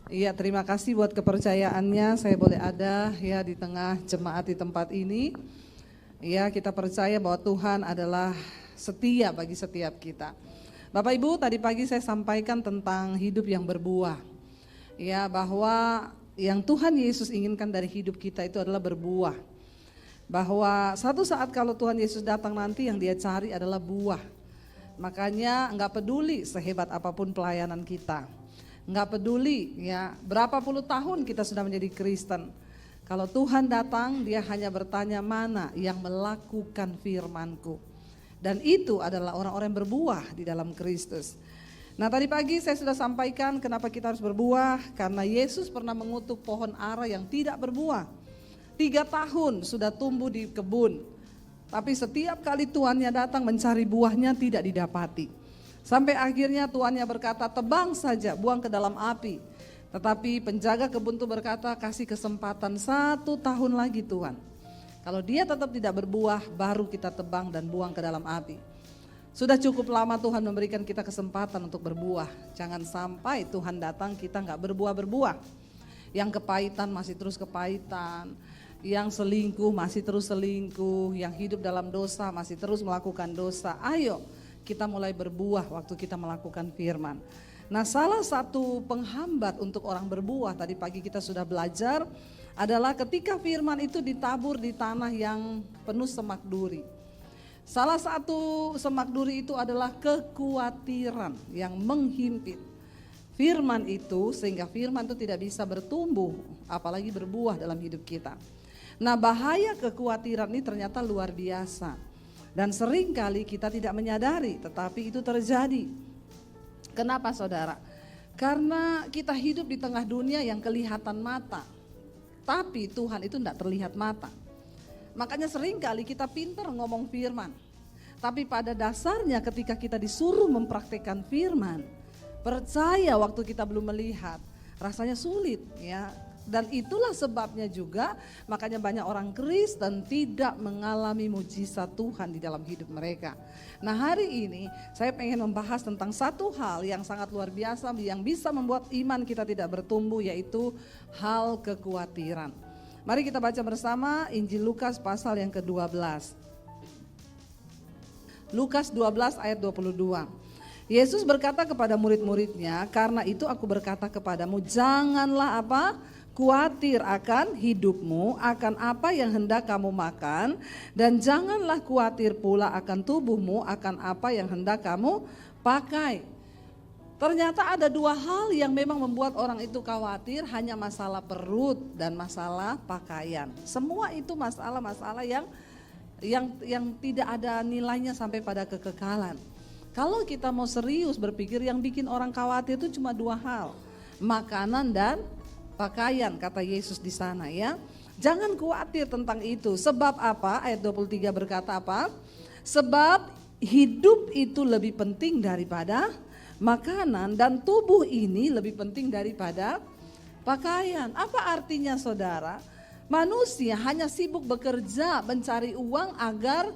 Iya, terima kasih buat kepercayaannya. Saya boleh ada ya di tengah jemaat di tempat ini. Ya, kita percaya bahwa Tuhan adalah setia bagi setiap kita. Bapak Ibu, tadi pagi saya sampaikan tentang hidup yang berbuah. Ya, bahwa yang Tuhan Yesus inginkan dari hidup kita itu adalah berbuah. Bahwa satu saat kalau Tuhan Yesus datang nanti yang dia cari adalah buah. Makanya enggak peduli sehebat apapun pelayanan kita. Enggak peduli ya berapa puluh tahun kita sudah menjadi Kristen. Kalau Tuhan datang dia hanya bertanya mana yang melakukan firman-Ku. Dan itu adalah orang-orang yang berbuah di dalam Kristus. Nah tadi pagi saya sudah sampaikan kenapa kita harus berbuah. Karena Yesus pernah mengutuk pohon ara yang tidak berbuah. 3 tahun sudah tumbuh di kebun. Tapi setiap kali tuannya datang mencari buahnya tidak didapati. Sampai akhirnya tuannya berkata tebang saja, buang ke dalam api. Tetapi penjaga kebun itu berkata kasih kesempatan 1 tahun lagi Tuhan. Kalau dia tetap tidak berbuah baru kita tebang dan buang ke dalam api. Sudah cukup lama Tuhan memberikan kita kesempatan untuk berbuah. Jangan sampai Tuhan datang kita gak berbuah-berbuah. Yang kepahitan masih terus kepahitan. Yang selingkuh masih terus selingkuh. Yang hidup dalam dosa masih terus melakukan dosa. Ayo kita mulai berbuah waktu kita melakukan firman. Nah salah satu penghambat untuk orang berbuah tadi pagi kita sudah belajar adalah ketika firman itu ditabur di tanah yang penuh semak duri. Salah satu semak duri itu adalah kekhawatiran yang menghimpit firman itu sehingga firman itu tidak bisa bertumbuh apalagi berbuah dalam hidup kita. Nah bahaya kekhawatiran ini ternyata luar biasa. Dan seringkali kita tidak menyadari tetapi itu terjadi. Kenapa saudara? Karena kita hidup di tengah dunia yang kelihatan mata. Tapi Tuhan itu tidak terlihat mata. Makanya seringkali kita pintar ngomong firman. Tapi pada dasarnya ketika kita disuruh mempraktikkan firman. Percaya waktu kita belum melihat. Rasanya sulit ya. Dan itulah sebabnya juga makanya banyak orang Kristen tidak mengalami mujizat Tuhan di dalam hidup mereka. Nah hari ini saya pengen membahas tentang satu hal yang sangat luar biasa yang bisa membuat iman kita tidak bertumbuh yaitu hal kekhawatiran. Mari kita baca bersama Injil Lukas pasal yang ke-12. Lukas 12 ayat 22. Yesus berkata kepada murid-muridnya, karena itu aku berkata kepadamu janganlah apa? Khawatir akan hidupmu, akan apa yang hendak kamu makan, dan janganlah khawatir pula akan tubuhmu, akan apa yang hendak kamu pakai. Ternyata ada 2 hal yang memang membuat orang itu khawatir, hanya masalah perut dan masalah pakaian. Semua itu masalah-masalah yang tidak ada nilainya sampai pada kekekalan. Kalau kita mau serius berpikir yang bikin orang khawatir itu cuma 2 hal, makanan dan pakaian kata Yesus di sana ya. Jangan khawatir tentang itu. Sebab apa? Ayat 23 berkata apa? Sebab hidup itu lebih penting daripada makanan dan tubuh ini lebih penting daripada pakaian. Apa artinya saudara? Manusia hanya sibuk bekerja mencari uang agar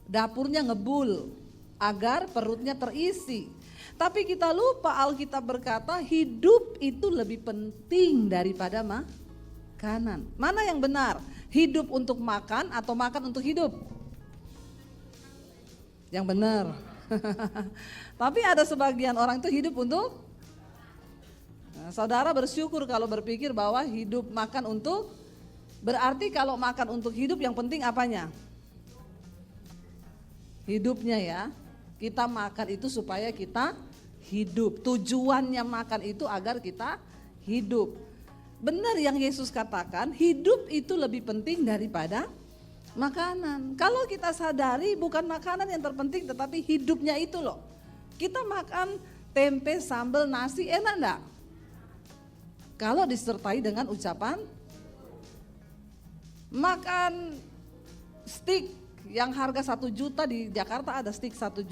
dapurnya ngebul, agar perutnya terisi. Tapi kita lupa Alkitab berkata hidup itu lebih penting daripada makanan. Mana yang benar? Hidup untuk makan atau makan untuk hidup? Yang benar. Tapi ada sebagian orang itu hidup untuk saudara bersyukur kalau berpikir bahwa hidup makan untuk, berarti kalau makan untuk hidup yang penting apanya? Hidupnya ya. Kita makan itu supaya kita hidup. Tujuannya makan itu agar kita hidup. Benar yang Yesus katakan, hidup itu lebih penting daripada makanan. Kalau kita sadari bukan makanan yang terpenting tetapi hidupnya itu loh. Kita makan tempe, sambal, nasi enak enggak? Kalau disertai dengan ucapan makan steak yang harga 1 juta di Jakarta ada steak 1.500.000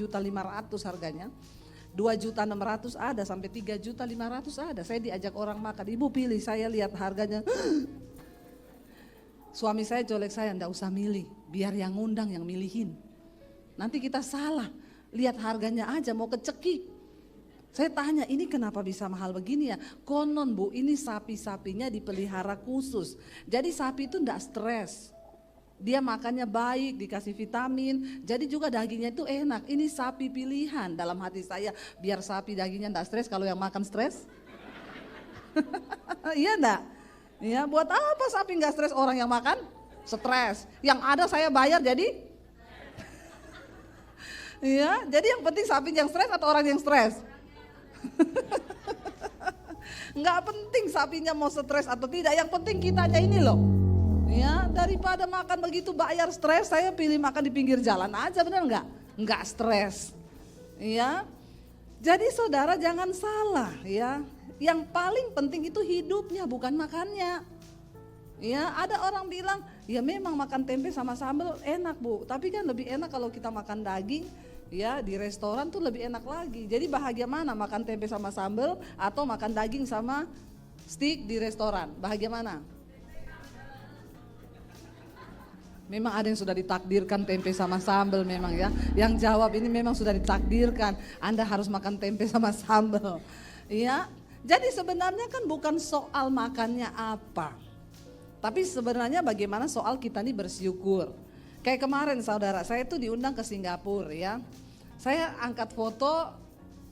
harganya. 2.600.000 ada, sampai 3.500.000 ada. Saya diajak orang makan, ibu pilih, saya lihat harganya. Suami saya colek saya, enggak usah milih, biar yang ngundang yang milihin. Nanti kita salah, lihat harganya aja mau kecekik. Saya tanya, ini kenapa bisa mahal begini ya? Konon Bu, ini sapi-sapinya dipelihara khusus. Jadi sapi itu enggak stres. Dia makannya baik, dikasih vitamin. Jadi juga dagingnya itu enak. Ini sapi pilihan dalam hati saya. Biar sapi dagingnya enggak stres, kalau yang makan stres. Iya enggak? Ya, buat apa sapi enggak stres, orang yang makan stres. Yang ada saya bayar jadi. Iya, jadi yang penting sapi yang stres atau orang yang stres? Nggak penting sapinya mau stres atau tidak, yang penting kitanya ini loh. Ya, daripada makan begitu bayar stres, saya pilih makan di pinggir jalan aja, benar nggak? Nggak stres. Ya, jadi saudara jangan salah ya. Yang paling penting itu hidupnya, bukan makannya. Ya, ada orang bilang, ya memang makan tempe sama sambal enak Bu, tapi kan lebih enak kalau kita makan daging. Ya, di restoran tuh lebih enak lagi. Jadi bahagia mana, makan tempe sama sambal atau makan daging sama steak di restoran? Bahagia mana? Memang ada yang sudah ditakdirkan tempe sama sambal memang ya. Yang jawab ini memang sudah ditakdirkan. Anda harus makan tempe sama sambal. Ya. Jadi sebenarnya kan bukan soal makannya apa. Tapi sebenarnya bagaimana soal kita nih bersyukur. Kayak kemarin saudara, saya tuh diundang ke Singapura ya. Saya angkat foto,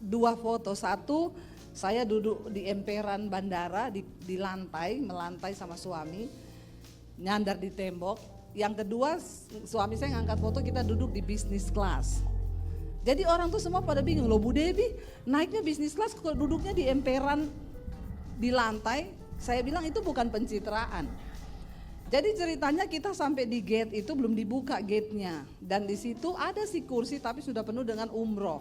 2 foto. Satu, saya duduk di emperan bandara di lantai, melantai sama suami, nyandar di tembok. Yang kedua, suami saya ngangkat foto, kita duduk di business class. Jadi orang tuh semua pada bingung, loh Bu Debbie naiknya business class kok duduknya di emperan di lantai. Saya bilang itu bukan pencitraan. Jadi ceritanya kita sampai di gate itu belum dibuka gate-nya. Dan di situ ada si kursi tapi sudah penuh dengan umroh.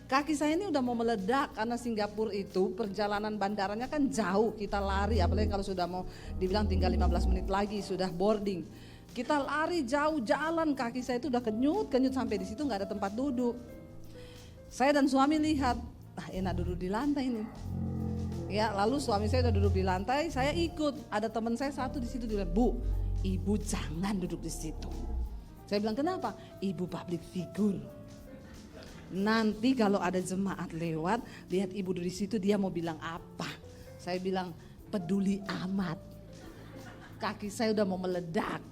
Kaki saya ini udah mau meledak karena Singapura itu perjalanan bandaranya kan jauh. Kita lari, apalagi kalau sudah mau dibilang tinggal 15 menit lagi sudah boarding. Kita lari jauh jalan, kaki saya itu udah kenyut sampai di situ nggak ada tempat duduk. Saya dan suami lihat, enak duduk di lantai ini. Ya, lalu suami saya udah duduk di lantai, saya ikut. Ada teman saya satu di situ, dia bilang, Bu, ibu jangan duduk di situ. Saya bilang, kenapa? Ibu public figure. Nanti kalau ada jemaat lewat, lihat ibu duduk di situ, dia mau bilang apa? Saya bilang, peduli amat. Kaki saya udah mau meledak.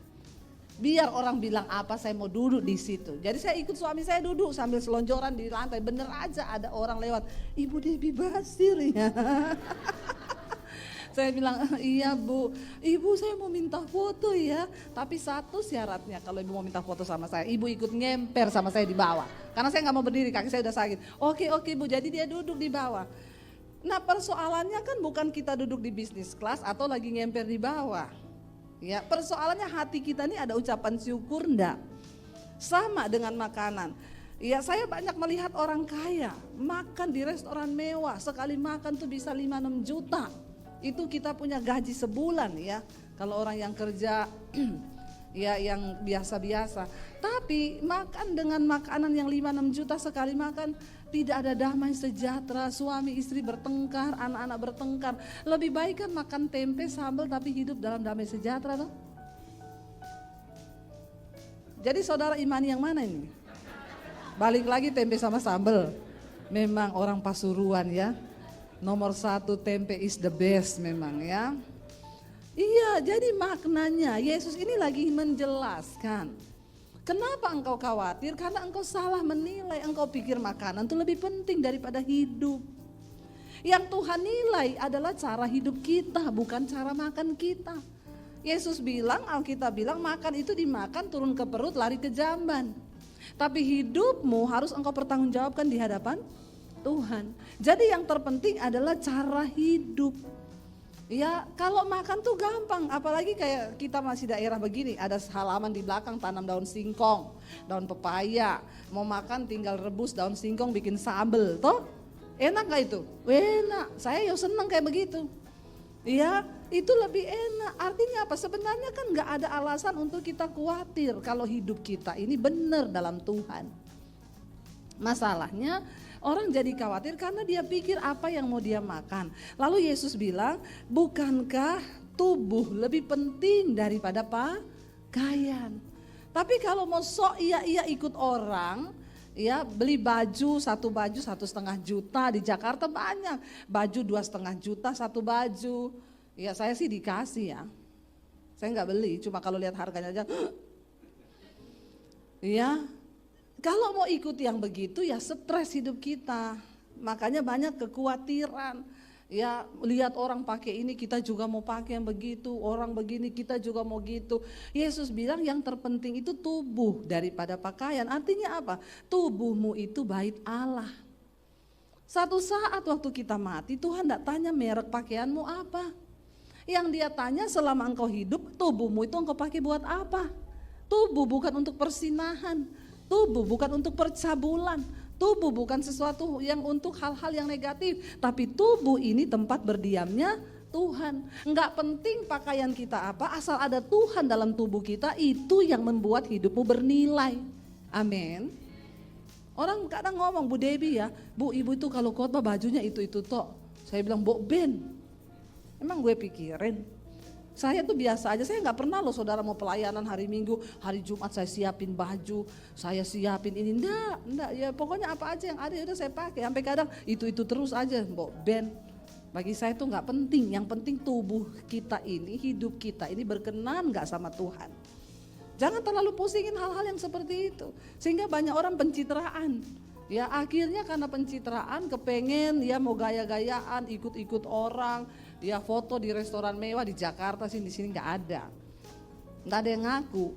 Biar orang bilang apa, saya mau duduk di situ. Jadi saya ikut suami saya duduk sambil selonjoran di lantai. Bener aja ada orang lewat, Ibu Debbie Basir ya. Saya bilang, iya Bu, Ibu saya mau minta foto ya. Tapi satu syaratnya, kalau Ibu mau minta foto sama saya, Ibu ikut ngemper sama saya di bawah. Karena saya gak mau berdiri, kaki saya udah sakit. Oke Bu, jadi dia duduk di bawah. Nah persoalannya kan bukan kita duduk di bisnis kelas atau lagi ngemper di bawah. Ya, persoalannya hati kita ini ada ucapan syukur enggak? Sama dengan makanan. Ya, saya banyak melihat orang kaya makan di restoran mewah, sekali makan tuh bisa 5-6 juta. Itu kita punya gaji sebulan ya. Kalau orang yang kerja ya yang biasa-biasa. Tapi makan dengan makanan yang 5-6 juta sekali makan, tidak ada damai sejahtera, suami istri bertengkar, anak-anak bertengkar. Lebih baik kan makan tempe sambal tapi hidup dalam damai sejahtera toh. Jadi saudara imani yang mana ini? Balik lagi tempe sama sambal. Memang orang Pasuruan ya. Nomor 1 tempe is the best memang ya. Iya, jadi maknanya Yesus ini lagi menjelaskan. Kenapa engkau khawatir? Karena engkau salah menilai, engkau pikir makanan itu lebih penting daripada hidup. Yang Tuhan nilai adalah cara hidup kita, bukan cara makan kita. Yesus bilang, Alkitab bilang makan itu dimakan turun ke perut lari ke jamban. Tapi hidupmu harus engkau pertanggungjawabkan di hadapan Tuhan. Jadi yang terpenting adalah cara hidup. Ya kalau makan tuh gampang, apalagi kayak kita masih daerah begini, ada halaman di belakang tanam daun singkong, daun pepaya, mau makan tinggal rebus daun singkong bikin sambel, toh enak gak itu? Enak, saya yo seneng kayak begitu. Ya itu lebih enak, artinya apa? Sebenarnya kan gak ada alasan untuk kita khawatir kalau hidup kita ini benar dalam Tuhan. Masalahnya orang jadi khawatir karena dia pikir apa yang mau dia makan. Lalu Yesus bilang, bukankah tubuh lebih penting daripada pakaian? Tapi kalau mau sok iya ikut orang, Ya, beli baju, satu baju 1,5 juta, di Jakarta banyak. Baju 2,5 juta satu baju. Ya saya sih dikasih ya. Saya nggak beli, cuma kalau lihat harganya aja. Ya, kalau mau ikut yang begitu ya stres hidup kita. Makanya banyak kekhawatiran. Ya, lihat orang pakai ini kita juga mau pakai yang begitu, orang begini kita juga mau gitu. Yesus bilang yang terpenting itu tubuh daripada pakaian. Artinya apa? Tubuhmu itu bait Allah. Satu saat waktu kita mati, Tuhan tidak tanya merek pakaianmu apa. Yang dia tanya selama engkau hidup, tubuhmu itu engkau pakai buat apa? Tubuh bukan untuk persinahan, tubuh bukan untuk percabulan. Tubuh bukan sesuatu yang untuk hal-hal yang negatif, tapi tubuh ini tempat berdiamnya Tuhan. Enggak penting pakaian kita apa, asal ada Tuhan dalam tubuh kita, itu yang membuat hidupmu bernilai. Amin. Orang kadang ngomong, Bu Debbie ya, Bu ibu itu kalau khotbah bajunya itu tok. Saya bilang, Bu Ben, emang gue pikirin. Saya tuh biasa aja, saya nggak pernah loh saudara mau pelayanan hari Minggu, hari Jumat saya siapin baju, saya siapin ini, enggak, ya pokoknya apa aja yang ada udah saya pakai. Sampai kadang itu terus aja, Mbok Ben. Bagi saya tuh nggak penting, yang penting tubuh kita ini, hidup kita ini berkenan nggak sama Tuhan. Jangan terlalu pusingin hal-hal yang seperti itu, sehingga banyak orang pencitraan. Ya akhirnya karena pencitraan, kepengen ya mau gaya-gayaan, ikut-ikut orang. Ya foto di restoran mewah di Jakarta sih, di sini nggak ada yang ngaku.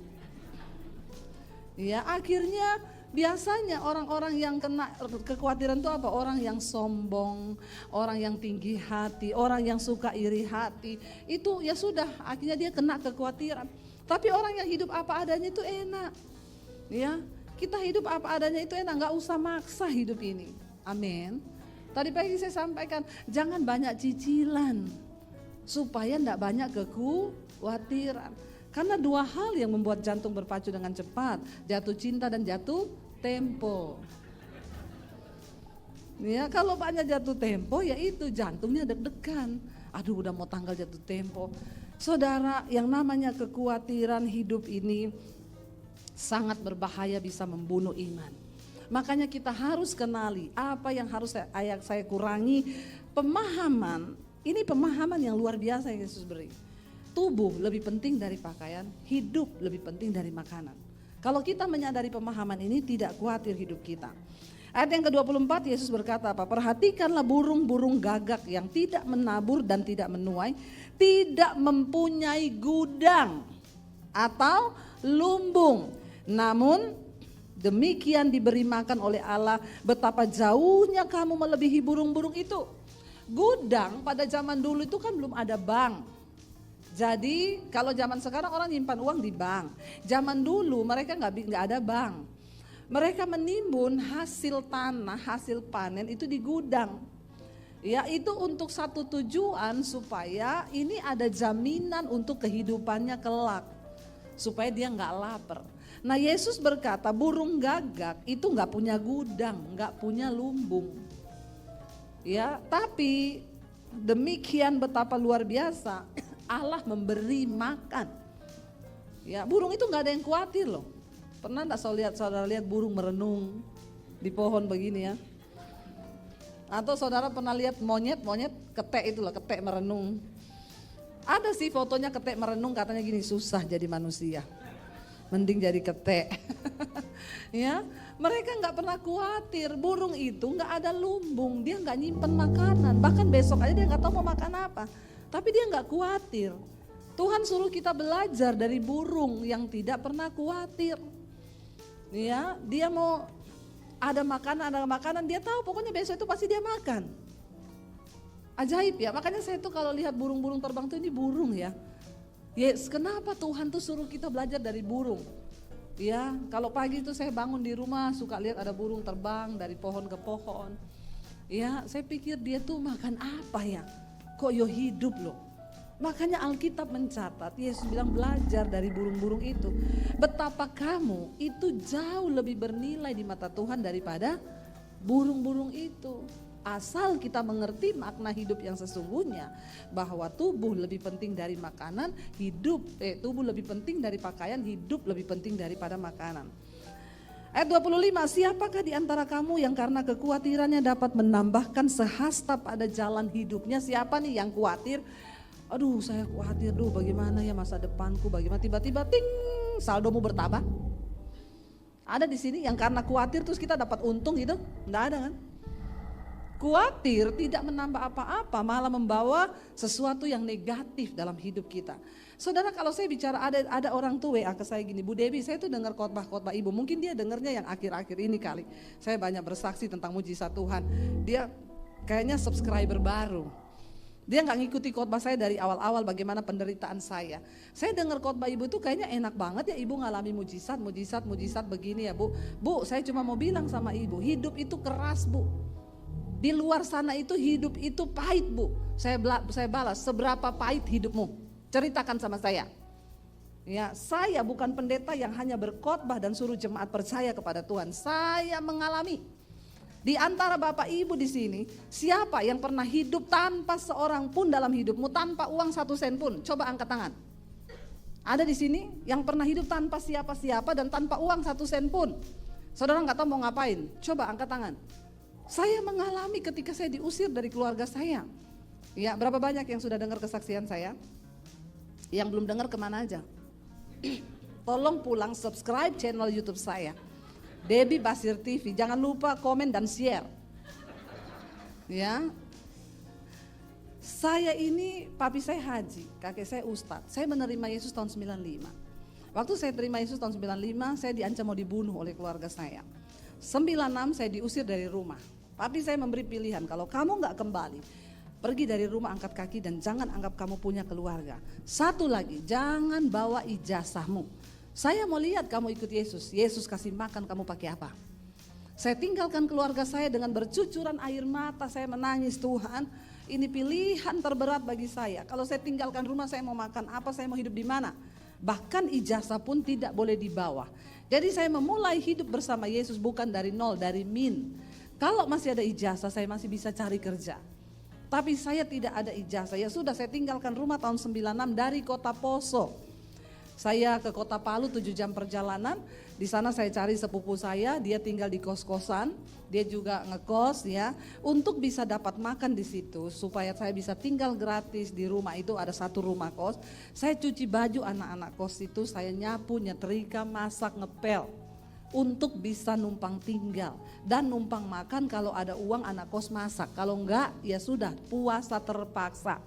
Ya akhirnya biasanya orang-orang yang kena kekhawatiran itu apa? Orang yang sombong, orang yang tinggi hati, orang yang suka iri hati. Itu ya sudah akhirnya dia kena kekhawatiran. Tapi orang yang hidup apa adanya itu enak. Ya kita hidup apa adanya itu enak, nggak usah maksa hidup ini. Amin. Tadi pagi saya sampaikan, jangan banyak cicilan supaya tidak banyak kekhawatiran. Karena dua hal yang membuat jantung berpacu dengan cepat, jatuh cinta dan jatuh tempo. Ya, kalau banyak jatuh tempo ya itu jantungnya deg-degan. Aduh udah mau tanggal jatuh tempo. Saudara, yang namanya kekhawatiran hidup ini sangat berbahaya, bisa membunuh iman. Makanya kita harus kenali apa yang harus saya kurangi. Pemahaman, ini pemahaman yang luar biasa yang Yesus beri. Tubuh lebih penting dari pakaian, hidup lebih penting dari makanan. Kalau kita menyadari pemahaman ini, tidak khawatir hidup kita. Ayat yang ke-24 Yesus berkata apa? Perhatikanlah burung-burung gagak yang tidak menabur dan tidak menuai, tidak mempunyai gudang atau lumbung. Namun demikian diberi makan oleh Allah, betapa jauhnya kamu melebihi burung-burung itu. Gudang pada zaman dulu itu kan belum ada bank. Jadi kalau zaman sekarang orang nyimpan uang di bank. Zaman dulu mereka nggak ada bank. Mereka menimbun hasil tanah, hasil panen itu di gudang. Ya itu untuk satu tujuan, supaya ini ada jaminan untuk kehidupannya kelak. Supaya dia nggak lapar. Nah Yesus berkata burung gagak itu nggak punya gudang, nggak punya lumbung. Ya, tapi demikian betapa luar biasa Allah memberi makan. Ya, burung itu nggak ada yang khawatir loh. Pernah nggak saudara lihat burung merenung di pohon begini ya? Atau saudara pernah lihat monyet ketek itu loh, ketek merenung. Ada sih fotonya ketek merenung, katanya gini, susah jadi manusia. Mending jadi ketek. Ya, mereka nggak pernah khawatir. Burung itu nggak ada lumbung, dia nggak nyimpen makanan. Bahkan besok aja dia nggak tahu mau makan apa. Tapi dia nggak khawatir. Tuhan suruh kita belajar dari burung yang tidak pernah khawatir. Ya, dia mau ada makanan, dia tahu pokoknya besok itu pasti dia makan. Ajaib ya, makanya saya tuh kalau lihat burung-burung terbang tuh, ini burung ya. Yes, kenapa Tuhan tuh suruh kita belajar dari burung? Ya, kalau pagi itu saya bangun di rumah suka lihat ada burung terbang dari pohon ke pohon. Ya, saya pikir dia tuh makan apa ya? Kok yo hidup loh. Makanya Alkitab mencatat, Yesus bilang belajar dari burung-burung itu. Betapa kamu itu jauh lebih bernilai di mata Tuhan daripada burung-burung itu. Asal kita mengerti makna hidup yang sesungguhnya, bahwa tubuh lebih penting dari makanan, tubuh lebih penting dari pakaian, hidup lebih penting daripada makanan. Ayat 25, siapakah di antara kamu yang karena kekhawatirannya dapat menambahkan sehasta pada jalan hidupnya? Siapa nih yang khawatir? Aduh saya khawatir, bagaimana ya masa depanku, bagaimana tiba-tiba ting saldomu bertambah? Ada di sini yang karena khawatir terus kita dapat untung gitu? Enggak ada kan? Khawatir tidak menambah apa-apa, malah membawa sesuatu yang negatif dalam hidup kita. Saudara, kalau saya bicara ada orang tua WA ke saya gini, Bu Debbie, saya tuh dengar khotbah-khotbah ibu, mungkin dia dengarnya yang akhir-akhir ini kali. Saya banyak bersaksi tentang mujizat Tuhan. Dia kayaknya subscriber baru. Dia nggak ngikuti khotbah saya dari awal-awal bagaimana penderitaan saya. Saya dengar khotbah ibu tuh kayaknya enak banget ya, ibu ngalami mujizat begini ya Bu. Bu, saya cuma mau bilang sama ibu, hidup itu keras Bu. Di luar sana itu hidup itu pahit Bu. Saya balas, seberapa pahit hidupmu? Ceritakan sama saya. Ya, saya bukan pendeta yang hanya berkhotbah dan suruh jemaat percaya kepada Tuhan. Saya mengalami. Di antara Bapak Ibu di sini, siapa yang pernah hidup tanpa seorang pun dalam hidupmu, tanpa uang 1 sen pun? Coba angkat tangan. Ada di sini yang pernah hidup tanpa siapa-siapa dan tanpa uang 1 sen pun. Saudara nggak tahu mau ngapain? Coba angkat tangan. Saya mengalami ketika saya diusir dari keluarga saya. Ya, berapa banyak yang sudah dengar kesaksian saya? Yang belum dengar kemana aja? Tolong pulang subscribe channel YouTube saya, Debbie Basir TV. Jangan lupa komen dan share. Ya, saya ini papi saya haji, kakek saya ustadz. Saya menerima Yesus tahun 95. Waktu saya terima Yesus tahun 95, saya diancam mau dibunuh oleh keluarga saya. 96 saya diusir dari rumah. Papi saya memberi pilihan, kalau kamu nggak kembali, pergi dari rumah, angkat kaki dan jangan anggap kamu punya keluarga. Satu lagi, jangan bawa ijazahmu. Saya mau lihat kamu ikut Yesus. Yesus kasih makan, kamu pakai apa? Saya tinggalkan keluarga saya dengan bercucuran air mata. Saya menangis, Tuhan, ini pilihan terberat bagi saya. Kalau saya tinggalkan rumah, saya mau makan apa? Saya mau hidup di mana? Bahkan ijazah pun tidak boleh dibawa. Jadi saya memulai hidup bersama Yesus bukan dari nol, dari min. Kalau masih ada ijazah, saya masih bisa cari kerja. Tapi saya tidak ada ijazah. Ya sudah, saya tinggalkan rumah tahun 96 dari kota Poso. Saya ke kota Palu 7 jam perjalanan. Di sana saya cari sepupu saya, dia tinggal di kos-kosan. Dia juga ngekos ya, untuk bisa dapat makan di situ supaya saya bisa tinggal gratis di rumah itu. Ada 1 rumah kos. Saya cuci baju anak-anak kos itu, saya nyapu, nyetrika, masak, ngepel. Untuk bisa numpang tinggal dan numpang makan. Kalau ada uang anak kos masak, kalau enggak ya sudah puasa terpaksa.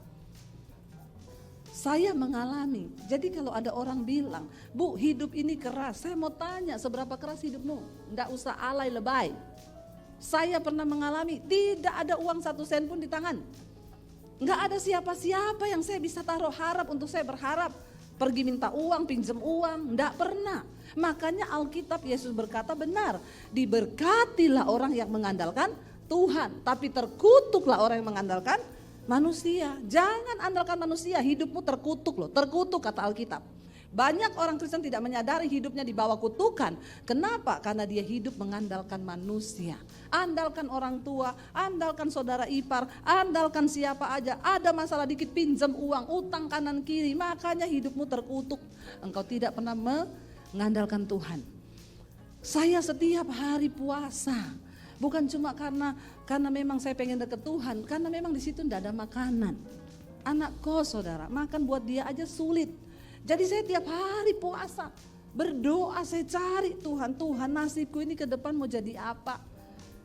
Saya mengalami. Jadi kalau ada orang bilang, Bu hidup ini keras, saya mau tanya seberapa keras hidupmu? Enggak usah alay lebay. Saya pernah mengalami tidak ada uang 1 sen pun di tangan. Enggak ada siapa-siapa yang saya bisa taruh harap untuk saya berharap. Pergi minta uang, pinjam uang, enggak pernah. Makanya Alkitab Yesus berkata benar, diberkatilah orang yang mengandalkan Tuhan, tapi terkutuklah orang yang mengandalkan manusia. Jangan andalkan manusia, hidupmu terkutuk loh, terkutuk kata Alkitab. Banyak orang Kristen tidak menyadari hidupnya di bawah kutukan. Kenapa? Karena dia hidup mengandalkan manusia. Andalkan orang tua, andalkan saudara ipar, andalkan siapa aja. Ada masalah dikit pinjam uang, utang kanan kiri. Makanya hidupmu terkutuk. Engkau tidak pernah mengandalkan Tuhan. Saya setiap hari puasa. Bukan cuma karena memang saya pengen deket Tuhan. Karena memang di situ tidak ada makanan. Anak kos saudara, makan buat dia aja sulit. Jadi saya tiap hari puasa, berdoa, saya cari Tuhan nasibku ini ke depan mau jadi apa?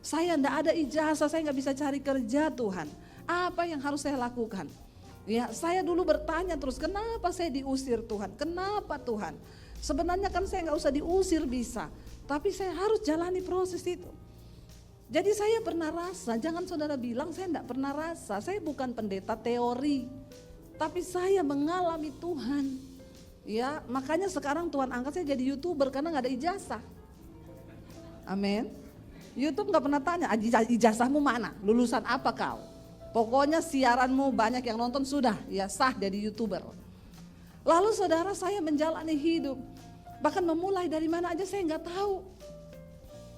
Saya enggak ada ijazah, saya enggak bisa cari kerja Tuhan. Apa yang harus saya lakukan? Ya, saya dulu bertanya terus, kenapa saya diusir Tuhan? Kenapa Tuhan? Sebenarnya kan saya enggak usah diusir bisa, tapi saya harus jalani proses itu. Jadi saya pernah rasa, jangan saudara bilang saya enggak pernah rasa, saya bukan pendeta teori, tapi saya mengalami Tuhan. Ya, makanya sekarang Tuhan angkat saya jadi YouTuber karena gak ada ijazah. Amin. YouTube gak pernah tanya, ijazahmu mana? Lulusan apa kau? Pokoknya siaranmu banyak yang nonton sudah, ya sah jadi YouTuber. Lalu saudara, saya menjalani hidup. Bahkan memulai dari mana aja saya gak tahu.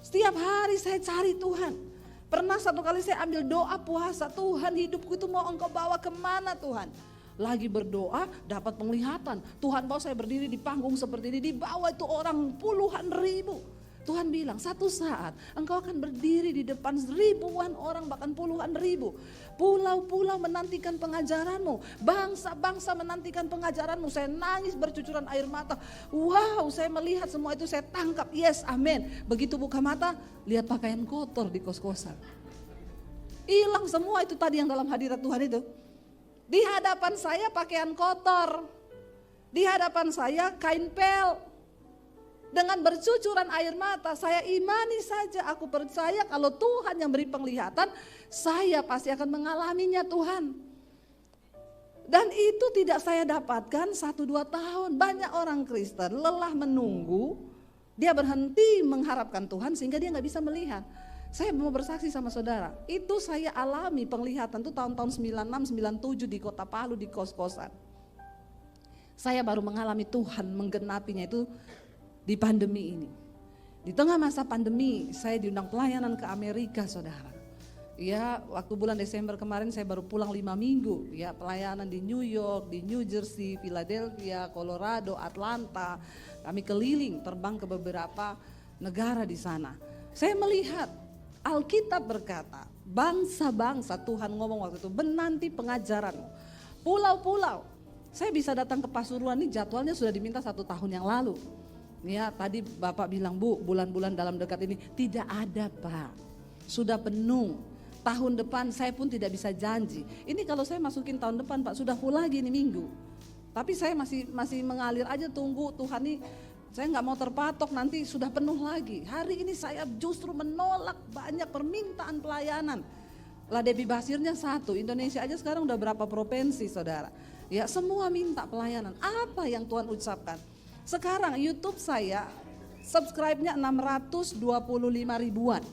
Setiap hari saya cari Tuhan. Pernah satu kali saya ambil doa puasa, Tuhan hidupku itu mau Engkau bawa kemana Tuhan? Lagi berdoa dapat penglihatan, Tuhan bawa saya berdiri di panggung seperti ini, di bawah itu orang puluhan ribu. Tuhan bilang satu saat engkau akan berdiri di depan ribuan orang, bahkan puluhan ribu. Pulau-pulau menantikan pengajaranmu, bangsa-bangsa menantikan pengajaranmu. Saya nangis bercucuran air mata. Wow, saya melihat semua itu, saya tangkap. Yes, amin. Begitu buka mata, lihat pakaian kotor di kos-kosan. Hilang semua itu tadi yang dalam hadirat Tuhan itu. Di hadapan saya pakaian kotor, di hadapan saya kain pel. Dengan bercucuran air mata, saya imani saja, aku percaya kalau Tuhan yang beri penglihatan, saya pasti akan mengalaminya Tuhan. Dan itu tidak saya dapatkan 1-2 tahun. Banyak orang Kristen lelah menunggu, dia berhenti mengharapkan Tuhan sehingga dia gak bisa melihat. Saya mau bersaksi sama saudara, itu saya alami penglihatan itu tahun-tahun 96, 97 di kota Palu di kos-kosan. Saya baru mengalami Tuhan menggenapinya itu di pandemi ini. Di tengah masa pandemi saya diundang pelayanan ke Amerika saudara. Ya, waktu bulan Desember kemarin saya baru pulang 5 minggu. Ya, pelayanan di New York, di New Jersey, Philadelphia, Colorado, Atlanta. Kami keliling, terbang ke beberapa negara di sana. Saya melihat Alkitab berkata, bangsa-bangsa Tuhan ngomong waktu itu menanti pengajaranmu. Pulau-pulau. Saya bisa datang ke Pasuruan ini jadwalnya sudah diminta 1 tahun yang lalu. Ya, tadi Bapak bilang, Bu, bulan-bulan dalam dekat ini tidak ada Pak, sudah penuh. Tahun depan saya pun tidak bisa janji. Ini kalau saya masukin tahun depan Pak, sudah full lagi ini minggu. Tapi saya masih mengalir aja, tunggu Tuhan nih. Saya nggak mau terpatok nanti sudah penuh lagi. Hari ini saya justru menolak banyak permintaan pelayanan. Lah Debbie Basirnya 1, Indonesia aja sekarang udah berapa provinsi saudara. Ya semua minta pelayanan. Apa yang Tuhan ucapkan? Sekarang YouTube saya subscribe-nya 625 ribuan.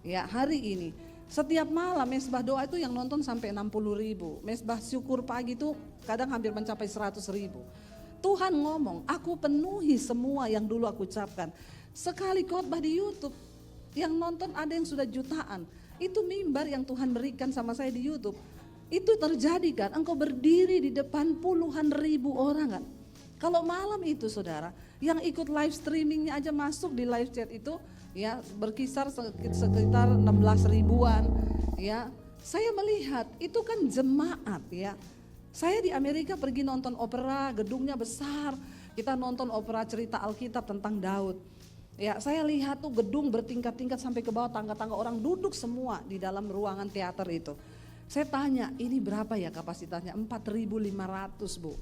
Ya, hari ini setiap malam mesbah doa itu yang nonton sampai 60 ribu. Mesbah syukur pagi itu kadang hampir mencapai 100 ribu. Tuhan ngomong, aku penuhi semua yang dulu aku ucapkan. Sekali khotbah di YouTube yang nonton ada yang sudah jutaan. Itu mimbar yang Tuhan berikan sama saya di YouTube. Itu terjadi kan, engkau berdiri di depan puluhan ribu orang kan. Kalau malam itu saudara, yang ikut live streamingnya aja masuk di live chat itu ya berkisar sekitar 16 ribuan ya. Saya melihat itu kan jemaat ya. Saya di Amerika pergi nonton opera, gedungnya besar. Kita nonton opera cerita Alkitab tentang Daud. Ya, saya lihat tuh gedung bertingkat-tingkat sampai ke bawah, tangga-tangga orang duduk semua di dalam ruangan teater itu. Saya tanya, ini berapa ya kapasitasnya? 4.500 Bu.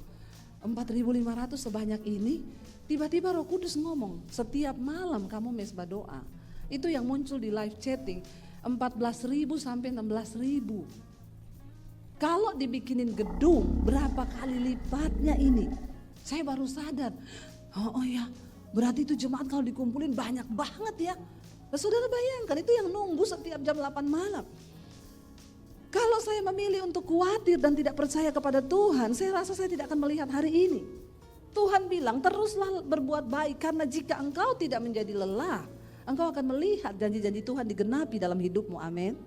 4.500 sebanyak ini, tiba-tiba Roh Kudus ngomong, setiap malam kamu mesbah doa. Itu yang muncul di live chatting, 14.000 sampai 16.000. Kalau dibikinin gedung, berapa kali lipatnya ini? Saya baru sadar, oh ya, berarti itu jemaat kalau dikumpulin banyak banget ya. Nah, saudara bayangkan, itu yang nunggu setiap jam 8 malam. Kalau saya memilih untuk khawatir dan tidak percaya kepada Tuhan, saya rasa saya tidak akan melihat hari ini. Tuhan bilang teruslah berbuat baik karena jika engkau tidak menjadi lelah, engkau akan melihat janji-janji Tuhan digenapi dalam hidupmu, amin.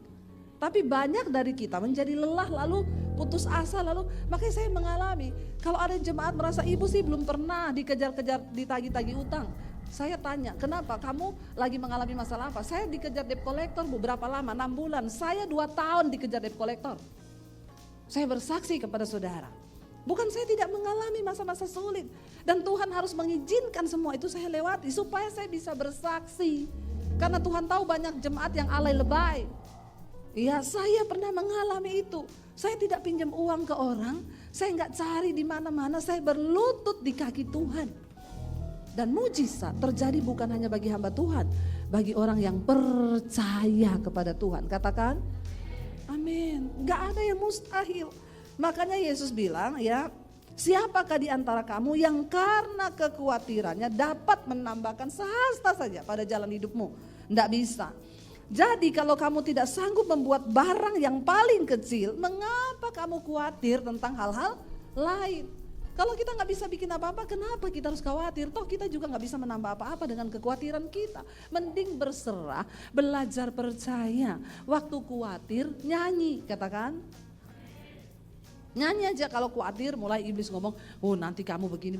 Tapi banyak dari kita menjadi lelah lalu putus asa lalu, makanya saya mengalami kalau ada jemaat merasa ibu sih belum pernah dikejar-kejar ditagih-tagih utang. Saya tanya, kenapa kamu lagi mengalami masalah apa? Saya dikejar debt collector Bu, berapa lama? 6 bulan, saya 2 tahun dikejar debt collector. Saya bersaksi kepada saudara, bukan saya tidak mengalami masa-masa sulit. Dan Tuhan harus mengizinkan semua itu saya lewati supaya saya bisa bersaksi. Karena Tuhan tahu banyak jemaat yang alay lebay. Ya, saya pernah mengalami itu. Saya tidak pinjam uang ke orang, saya nggak cari di mana-mana, saya berlutut di kaki Tuhan. Dan mujizat terjadi bukan hanya bagi hamba Tuhan, bagi orang yang percaya kepada Tuhan. Katakan, amin. Gak ada yang mustahil. Makanya Yesus bilang ya, siapakah di antara kamu yang karena kekhawatirannya dapat menambahkan sehasta saja pada jalan hidupmu? Nggak bisa. Jadi kalau kamu tidak sanggup membuat barang yang paling kecil, mengapa kamu khawatir tentang hal-hal lain? Kalau kita nggak bisa bikin apa-apa, kenapa kita harus khawatir? Toh kita juga nggak bisa menambah apa-apa dengan kekhawatiran kita. Mending berserah, belajar percaya. Waktu khawatir nyanyi, katakan. Nyanyi aja kalau khawatir, mulai iblis ngomong, oh nanti kamu begini,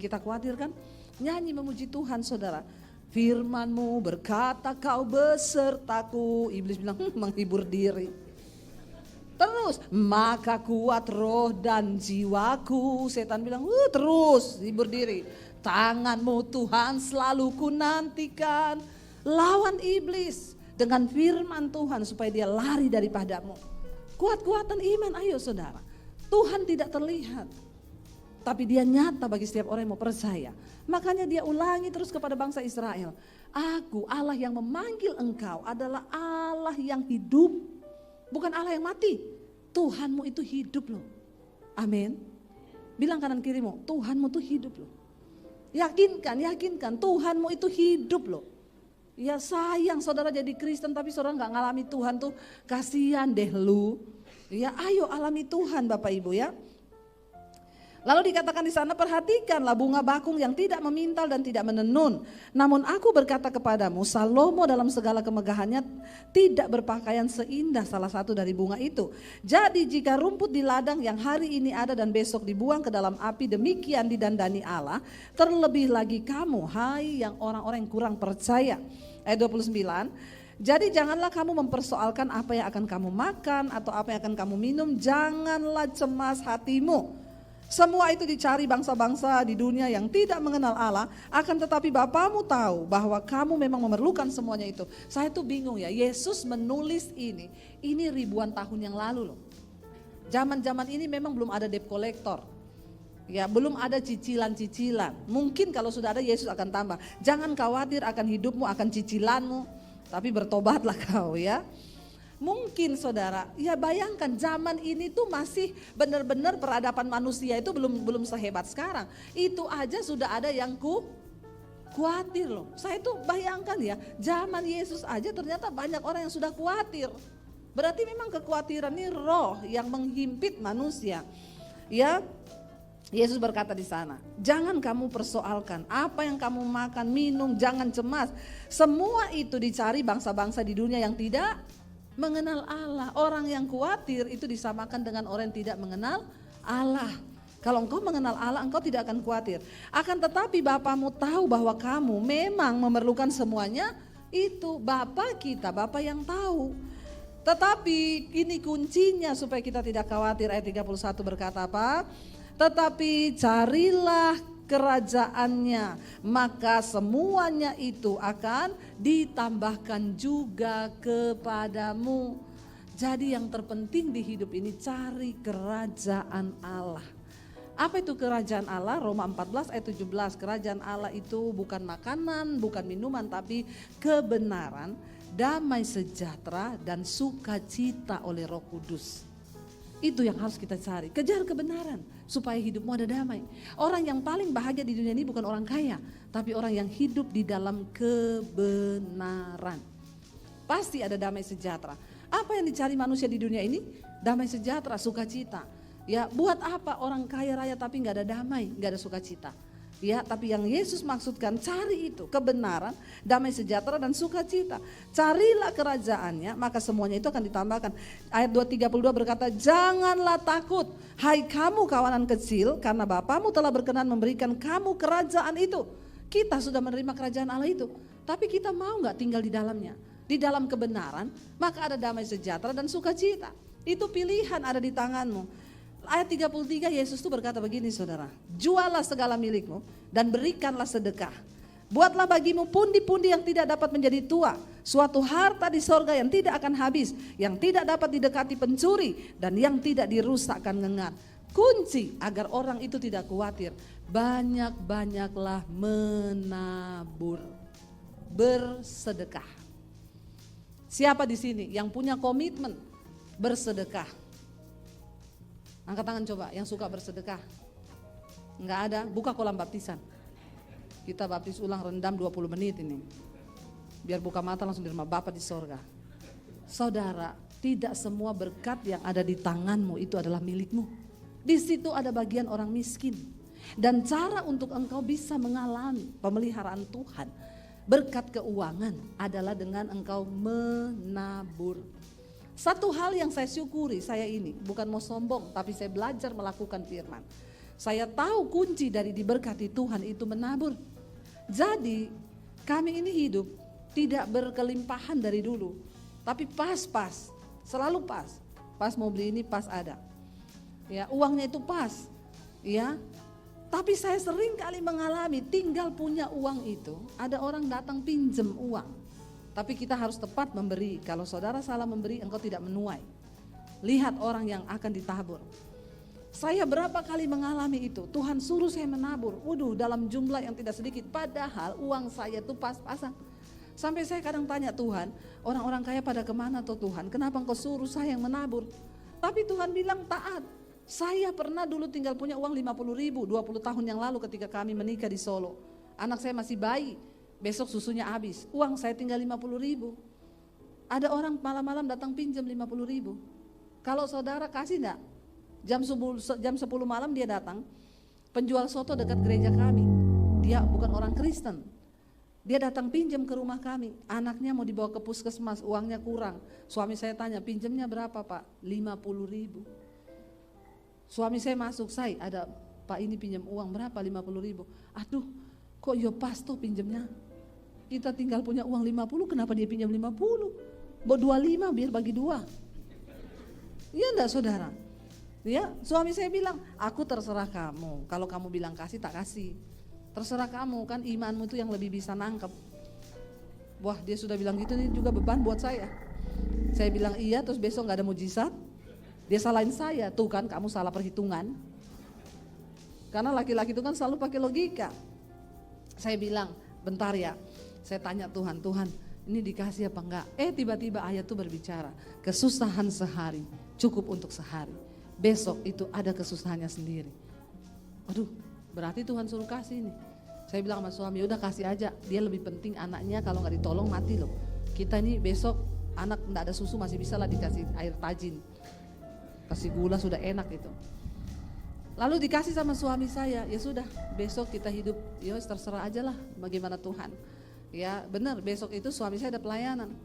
kita khawatir kan. Nyanyi memuji Tuhan saudara. Firman-Mu berkata kau besertaku. Iblis bilang menghibur diri. Terus, maka kuat roh dan jiwaku. Setan bilang, terus hibur diri. Tangan-Mu Tuhan selalu ku nantikan. Lawan iblis dengan firman Tuhan supaya dia lari daripadamu. Kuat-kuatan iman, ayo saudara. Tuhan tidak terlihat, tapi dia nyata bagi setiap orang yang mau percaya. Makanya dia ulangi terus kepada bangsa Israel. Aku Allah yang memanggil engkau adalah Allah yang hidup. Bukan Allah yang mati. Tuhanmu itu hidup loh. Amin. Bilang kanan kirimu, Tuhanmu itu hidup loh. Yakinkan Tuhanmu itu hidup loh. Ya sayang saudara jadi Kristen tapi saudara gak ngalami Tuhan tuh kasihan deh lu. Ya ayo alami Tuhan Bapak Ibu ya. Lalu dikatakan di sana, perhatikanlah bunga bakung yang tidak memintal dan tidak menenun. Namun aku berkata kepadamu, Salomo dalam segala kemegahannya tidak berpakaian seindah salah satu dari bunga itu. Jadi jika rumput di ladang yang hari ini ada dan besok dibuang ke dalam api, demikian didandani Allah, terlebih lagi kamu, hai yang orang-orang yang kurang percaya. Ayat 29. Jadi janganlah kamu mempersoalkan apa yang akan kamu makan atau apa yang akan kamu minum, janganlah cemas hatimu. Semua itu dicari bangsa-bangsa di dunia yang tidak mengenal Allah, akan tetapi Bapamu tahu bahwa kamu memang memerlukan semuanya itu. Saya tuh bingung ya, Yesus menulis ini ribuan tahun yang lalu loh. Zaman-zaman ini memang belum ada debt collector. Ya, belum ada cicilan-cicilan. Mungkin kalau sudah ada Yesus akan tambah. Jangan khawatir akan hidupmu, akan cicilanmu, tapi bertobatlah kau ya. Mungkin saudara, ya bayangkan zaman ini tuh masih benar-benar peradaban manusia itu belum sehebat sekarang. Itu aja sudah ada yang khawatir loh. Saya tuh bayangkan ya, zaman Yesus aja ternyata banyak orang yang sudah khawatir. Berarti memang kekhawatiran ini roh yang menghimpit manusia. Ya, Yesus berkata di sana, jangan kamu persoalkan apa yang kamu makan, minum, jangan cemas. Semua itu dicari bangsa-bangsa di dunia yang tidak mengenal Allah. Orang yang khawatir itu disamakan dengan orang yang tidak mengenal Allah. Kalau engkau mengenal Allah, engkau tidak akan khawatir. Akan tetapi Bapamu tahu bahwa kamu memang memerlukan semuanya itu. Bapa kita, Bapa yang tahu. Tetapi ini kuncinya supaya kita tidak khawatir. Ayat 31 berkata apa? Tetapi carilah kerajaannya, maka semuanya itu akan ditambahkan juga kepadamu. Jadi yang terpenting di hidup ini cari kerajaan Allah. Apa itu kerajaan Allah? Roma 14 ayat 17, kerajaan Allah itu bukan makanan, bukan minuman, tapi kebenaran, damai sejahtera dan sukacita oleh Roh Kudus. Itu yang harus kita cari, kejar kebenaran supaya hidupmu ada damai. Orang yang paling bahagia di dunia ini bukan orang kaya, tapi orang yang hidup di dalam kebenaran. Pasti ada damai sejahtera. Apa yang dicari manusia di dunia ini? Damai sejahtera, sukacita. Ya, buat apa orang kaya raya tapi gak ada damai, gak ada sukacita. Ya, tapi yang Yesus maksudkan cari itu kebenaran, damai sejahtera dan sukacita. Carilah kerajaannya, maka semuanya itu akan ditambahkan. Ayat 232 berkata, janganlah takut, hai kamu kawanan kecil, karena Bapamu telah berkenan memberikan kamu kerajaan itu. Kita sudah menerima kerajaan Allah itu, tapi kita mau gak tinggal di dalamnya? Di dalam kebenaran, maka ada damai sejahtera dan sukacita. Itu pilihan ada di tanganmu. Ayat 33 Yesus itu berkata begini saudara, jualah segala milikmu dan berikanlah sedekah. Buatlah bagimu pundi-pundi yang tidak dapat menjadi tua, suatu harta di sorga yang tidak akan habis, yang tidak dapat didekati pencuri dan yang tidak dirusakkan ngengat. Kunci agar orang itu tidak khawatir, banyak-banyaklah menabur, bersedekah. Siapa di sini yang punya komitmen bersedekah? Angkat tangan coba yang suka bersedekah. Enggak ada, buka kolam baptisan. Kita baptis ulang rendam 20 menit ini. Biar buka mata langsung di rumah Bapa di sorga. Saudara, tidak semua berkat yang ada di tanganmu itu adalah milikmu. Di situ ada bagian orang miskin. Dan cara untuk engkau bisa mengalami pemeliharaan Tuhan, berkat keuangan adalah dengan engkau menabur. Satu hal yang saya syukuri, saya ini bukan mau sombong, tapi saya belajar melakukan firman. Saya tahu kunci dari diberkati Tuhan itu menabur. Jadi Kami ini hidup tidak berkelimpahan dari dulu, tapi pas-pas, selalu pas. Pas mau beli ini pas ada. Ya, uangnya itu pas. Ya. Tapi saya sering kali mengalami tinggal punya uang itu, ada orang datang pinjem uang. Tapi kita harus tepat memberi. Kalau saudara salah memberi, engkau tidak menuai. Lihat orang yang akan ditabur. Saya berapa kali mengalami itu. Tuhan suruh saya menabur. Waduh, dalam jumlah yang tidak sedikit. Padahal uang saya itu pas-pasan. Sampai saya kadang tanya Tuhan, orang-orang kaya pada kemana tuh Tuhan? Kenapa engkau suruh saya yang menabur? Tapi Tuhan bilang taat. Saya pernah dulu tinggal punya uang 50.000 20 tahun yang lalu ketika kami menikah di Solo. Anak saya masih bayi, besok susunya habis. Uang saya tinggal 50.000. Ada orang malam-malam datang pinjam 50.000. Kalau saudara kasih enggak? Jam 10 malam dia datang, penjual soto dekat gereja kami. Dia bukan orang Kristen. Dia datang pinjam ke rumah kami. Anaknya mau dibawa ke puskesmas, uangnya kurang. Suami saya tanya, pinjamnya berapa Pak? 50.000. Suami saya masuk, ada Pak ini pinjam uang berapa? 50.000. Aduh, kok yo pas tuh pinjamnya. Kita tinggal punya uang 50, kenapa dia pinjam 50? Buat 25 biar bagi 2. Iya enggak saudara? Ya, suami saya bilang, aku terserah kamu. Kalau kamu bilang kasih, tak kasih. Terserah kamu, kan imanmu itu yang lebih bisa nangkep. Wah, dia sudah bilang gitu, ini juga beban buat saya. Saya bilang iya, terus besok gak ada mujizat. Dia salahin saya, tuh kan kamu salah perhitungan. Karena laki-laki itu kan selalu pakai logika. Saya bilang, bentar ya, saya tanya Tuhan, ini dikasih apa enggak? Tiba-tiba ayat itu berbicara, kesusahan sehari cukup untuk sehari. Besok itu ada kesusahannya sendiri. Aduh, berarti Tuhan suruh kasih nih. Saya bilang sama suami, udah kasih aja. Dia lebih penting anaknya, kalau nggak ditolong mati loh. Kita ini besok anak nggak ada susu masih bisa lah dikasih air tajin. Kasih gula sudah enak itu. Lalu dikasih sama suami saya, ya sudah besok kita hidup, ya terserah aja lah bagaimana Tuhan. Ya benar, besok itu suami saya ada pelayanan.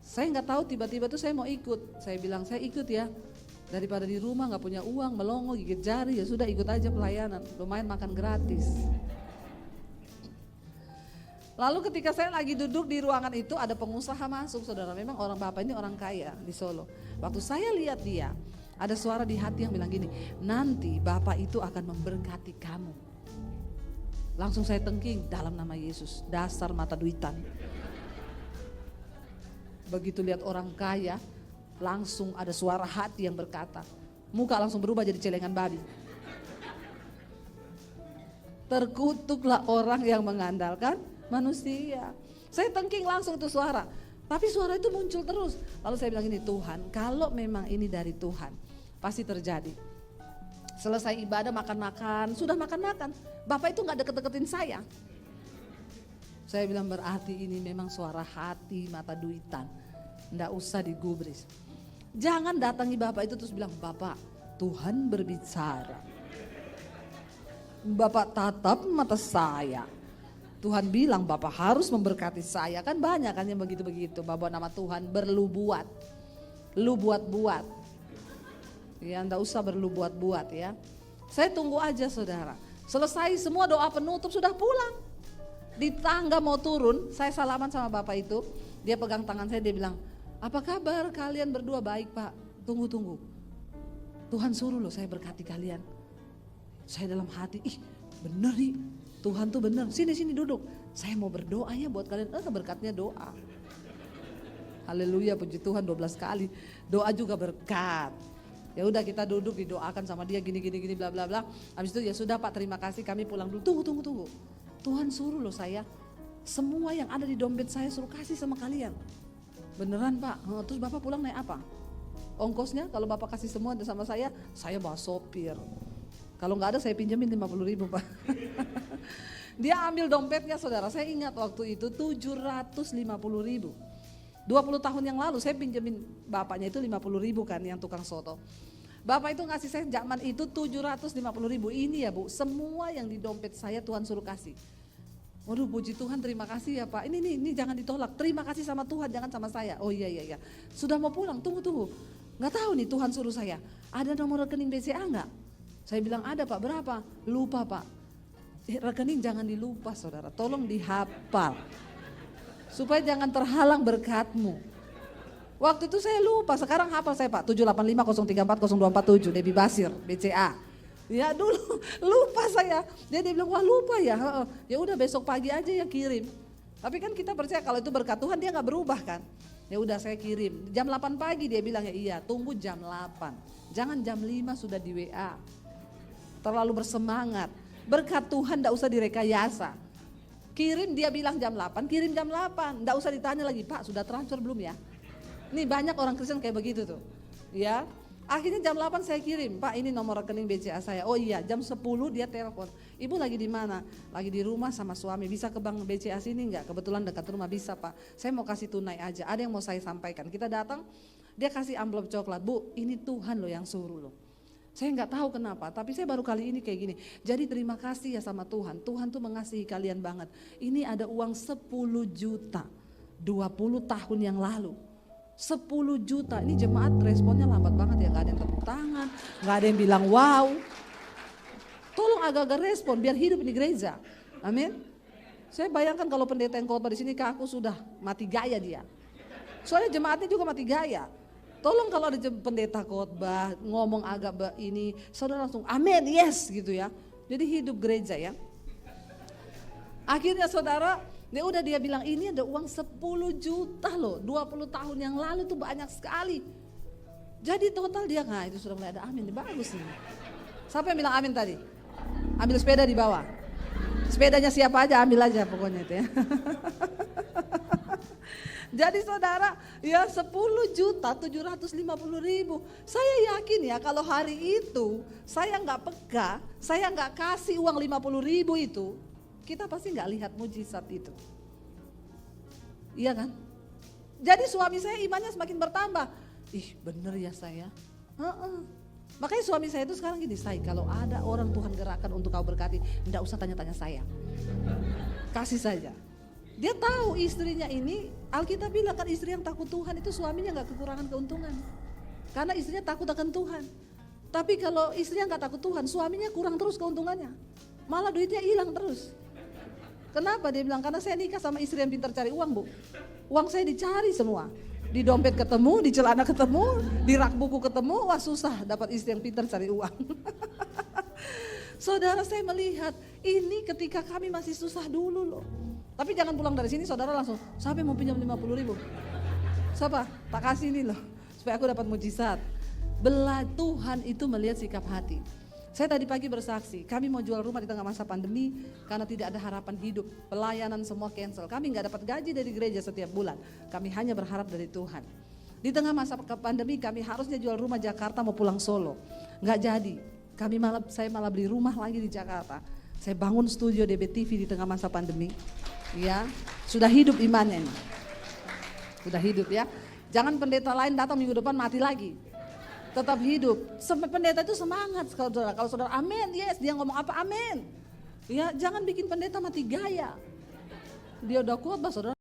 Saya nggak tahu tiba-tiba tuh saya mau ikut. Saya bilang saya ikut ya. Daripada di rumah nggak punya uang, melongo, gigit jari, ya sudah ikut aja pelayanan. Lumayan makan gratis. Lalu ketika saya lagi duduk di ruangan itu ada pengusaha masuk, saudara. Memang orang bapak ini orang kaya di Solo. Waktu saya lihat dia, ada suara di hati yang bilang gini, nanti bapak itu akan memberkati kamu. Langsung saya tengking, dalam nama Yesus, dasar mata duitan. Begitu lihat orang kaya, langsung ada suara hati yang berkata, muka langsung berubah jadi celengan babi. Terkutuklah orang yang mengandalkan manusia. Saya tengking langsung itu suara. Tapi suara itu muncul terus. Lalu saya bilang ini, Tuhan, kalau memang ini dari Tuhan, pasti terjadi. Selesai ibadah makan-makan, sudah makan-makan. Bapak itu gak deket-deketin saya. Saya bilang berarti ini memang suara hati mata duitan. Nggak usah digubris. Jangan datangi Bapak itu terus bilang, Bapak, Tuhan berbicara. Bapak tatap mata saya. Tuhan bilang Bapak harus memberkati saya. Kan banyak kan yang begitu-begitu. Bawa nama Tuhan berlu buat. Lu buat-buat. Ya enggak usah berlu buat-buat ya. Saya tunggu aja saudara. Selesai semua doa penutup sudah pulang. Di tangga mau turun, saya salaman sama Bapak itu. Dia pegang tangan saya, dia bilang, apa kabar kalian berdua? Baik Pak, tunggu. Tuhan suruh loh saya berkati kalian. Saya dalam hati, bener nih, Tuhan tuh bener. Sini duduk. Saya mau berdoa ya buat kalian. Berkatnya doa. Haleluya, puji Tuhan 12 kali. Doa juga berkat. Ya udah kita duduk didoakan sama dia gini bla bla bla. Habis itu ya sudah Pak, terima kasih, kami pulang dulu. Tunggu. Tuhan suruh loh saya. Semua yang ada di dompet saya suruh kasih sama kalian. Beneran Pak? Terus Bapak pulang naik apa? Ongkosnya kalau Bapak kasih semua sama saya bawa sopir. Kalau nggak ada saya pinjemin 50.000 Pak. Dia ambil dompetnya saudara, saya ingat waktu itu 750.000. 20 tahun yang lalu saya pinjemin bapaknya itu 50.000 kan yang tukang soto. Bapak itu ngasih saya zaman itu 750.000. Ini ya Bu, semua yang di dompet saya Tuhan suruh kasih. Waduh puji Tuhan, terima kasih ya Pak. Ini jangan ditolak, terima kasih sama Tuhan, jangan sama saya. Oh iya. Sudah mau pulang, tunggu. Nggak tahu nih Tuhan suruh saya, ada nomor rekening BCA nggak? Saya bilang ada Pak, berapa? Lupa Pak. Rekening jangan dilupa saudara, tolong dihafal. Supaya jangan terhalang berkatmu. Waktu itu saya lupa, sekarang hafal saya Pak, 78503402447 Debbie Basir, BCA. Ya dulu lupa saya. Dia bilang, wah lupa ya. Ya udah besok pagi aja ya kirim. Tapi kan kita percaya kalau itu berkat Tuhan dia gak berubah kan. Ya udah saya kirim. Jam 8 pagi dia bilang ya iya, tunggu jam 8. Jangan jam 5 sudah di WA. Terlalu bersemangat. Berkat Tuhan gak usah direkayasa. Kirim dia bilang jam 8, kirim jam 8. Gak usah ditanya lagi, Pak sudah transfer belum ya? Nih banyak orang Kristen kayak begitu tuh. Ya. Akhirnya jam 8 saya kirim, Pak ini nomor rekening BCA saya. Oh iya, jam 10 dia telepon. Ibu lagi di mana? Lagi di rumah sama suami. Bisa ke bank BCA sini enggak? Kebetulan dekat rumah. Bisa Pak. Saya mau kasih tunai aja. Ada yang mau saya sampaikan. Kita datang, dia kasih amplop coklat. Bu, ini Tuhan loh yang suruh loh. Saya nggak tahu kenapa, tapi saya baru kali ini kayak gini. Jadi terima kasih ya sama Tuhan. Tuhan tuh mengasihi kalian banget. Ini ada uang 10 juta. 20 tahun yang lalu. 10 juta, ini jemaat responnya lambat banget ya, gak ada yang tepuk tangan, gak ada yang bilang wow. Tolong agak-agak respon biar hidup di gereja, amin. Saya bayangkan kalau pendeta yang khotbah di sini ke aku sudah mati gaya dia. Soalnya jemaatnya juga mati gaya. Tolong kalau ada pendeta khotbah ngomong agak ini, saudara langsung amin, yes gitu ya. Jadi hidup gereja ya. Akhirnya saudara, dia bilang ini ada uang 10 juta loh, 20 tahun yang lalu tuh banyak sekali. Jadi total dia, nah itu sudah mulai ada amin, bagus nih. Siapa yang bilang amin tadi? Ambil sepeda di bawah. Sepedanya siapa aja ambil aja pokoknya itu ya. Jadi saudara ya 10 juta 750 ribu. Saya yakin ya kalau hari itu saya nggak peka, saya nggak kasih uang 50 ribu itu, kita pasti nggak lihat mujizat itu. Iya kan? Jadi suami saya imannya semakin bertambah. Ih bener ya saya. Makanya suami saya itu sekarang gini, say kalau ada orang Tuhan gerakan untuk kau berkati, enggak usah tanya-tanya saya. Kasih saja. Dia tahu istrinya ini, Alkitab bilang kan istri yang takut Tuhan itu suaminya gak kekurangan keuntungan. Karena istrinya takut akan Tuhan. Tapi kalau istrinya gak takut Tuhan, suaminya kurang terus keuntungannya. Malah duitnya hilang terus. Kenapa? Dia bilang, karena saya nikah sama istri yang pintar cari uang Bu. Uang saya dicari semua. Di dompet ketemu, di celana ketemu, di rak buku ketemu, wah susah dapat istri yang pintar cari uang. Saudara saya melihat, ini ketika kami masih susah dulu loh. Tapi jangan pulang dari sini saudara langsung, siapa yang mau pinjam 50 ribu? Siapa? Tak kasih ini loh, supaya aku dapat mujizat. Tuhan itu melihat sikap hati. Saya tadi pagi bersaksi, kami mau jual rumah di tengah masa pandemi karena tidak ada harapan hidup. Pelayanan semua cancel, kami gak dapat gaji dari gereja setiap bulan. Kami hanya berharap dari Tuhan. Di tengah masa pandemi kami harusnya jual rumah Jakarta mau pulang Solo. Gak jadi, saya malah beli rumah lagi di Jakarta. Saya bangun studio DBTV di tengah masa pandemi. Ya, sudah hidup imannya ini. Sudah hidup ya. Jangan pendeta lain datang minggu depan mati lagi. Tetap hidup. Sampai pendeta itu semangat saudara. Kalau saudara amin, yes, dia ngomong apa amin. Ya, jangan bikin pendeta mati gaya. Dia udah khotbah saudara.